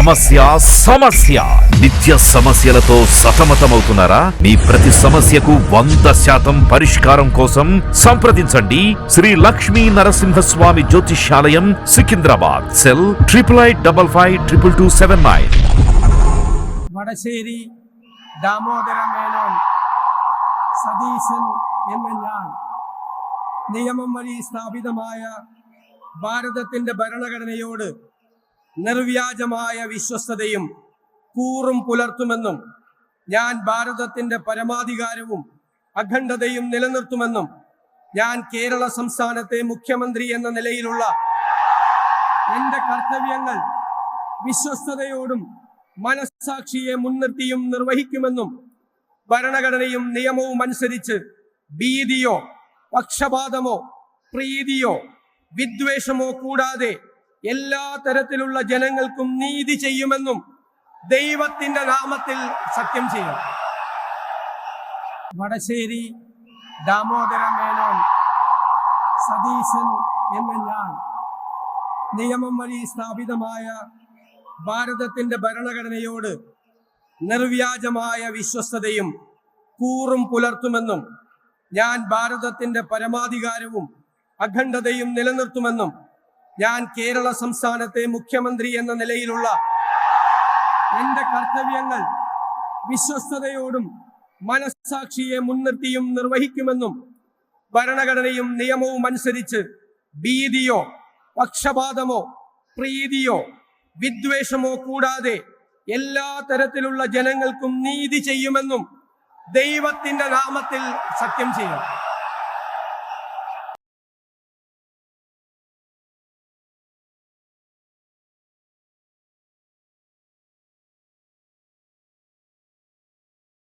సమస్య సమస్య నిత్య సమస్యలతో సతమతమవుతున్నారా? మీ ప్రతి సమస్యకు 100% పరిష్కారం కోసం సంప్రదించండి శ్రీ లక్ష్మీ నరసింహస్వామి జ్యోతిష్యాలయం, సికింద్రాబాద్. సెల్ 8855522279. വടശ്ശേരി ദാമോദര മേനോൻ സതീശൻ എന്ന ഞാൻ നിയമം വഴി സ്ഥാപിതമായ ഭാരതത്തിന്റെ ഭരണഘടനയോട് നിർവ്യാജമായ വിശ്വസ്തതയും കൂറും പുലർത്തുമെന്നും ഞാൻ ഭാരതത്തിന്റെ പരമാധികാരവും അഖണ്ഡതയും നിലനിർത്തുമെന്നും ഞാൻ കേരള സംസ്ഥാനത്തെ മുഖ്യമന്ത്രി എന്ന നിലയിലുള്ള എന്റെ കർത്തവ്യങ്ങൾ വിശ്വസ്തയോടും മനസ്സാക്ഷിയെ മുൻനിർത്തിയും നിർവഹിക്കുമെന്നും ഭരണഘടനയും നിയമവും അനുസരിച്ച് ഭീതിയോ പക്ഷപാതമോ പ്രീതിയോ വിദ്വേഷമോ കൂടാതെ എല്ലാ തരത്തിലുള്ള ജനങ്ങൾക്കും നീതി ചെയ്യുമെന്നും ദൈവത്തിന്റെ നാമത്തിൽ സത്യം ചെയ്യും. വടശ്ശേരി ദാമോദര മേനോൻ സതീശൻ എന്ന ഞാൻ നിയമം വഴി സ്ഥാപിതമായ ഭാരതത്തിന്റെ ഭരണഘടനയോട് നിർവ്യാജമായ വിശ്വസ്തതയും കൂറും പുലർത്തുമെന്നും ഞാൻ ഭാരതത്തിന്റെ പരമാധികാരവും അഖണ്ഡതയും നിലനിർത്തുമെന്നും ഞാൻ കേരള സംസ്ഥാനത്തെ മുഖ്യമന്ത്രി എന്ന നിലയിലുള്ള എന്റെ കർത്തവ്യങ്ങൾ വിശ്വസ്തയോടും മനസ്സാക്ഷിയെ മുൻനിർത്തിയും നിർവഹിക്കുമെന്നും ഭരണഘടനയും നിയമവും അനുസരിച്ച് ഭീതിയോ പക്ഷപാതമോ പ്രീതിയോ വിദ്വേഷമോ കൂടാതെ എല്ലാ തരത്തിലുള്ള ജനങ്ങൾക്കും നീതി ചെയ്യുമെന്നും ദൈവത്തിന്റെ നാമത്തിൽ സത്യം ചെയ്യും.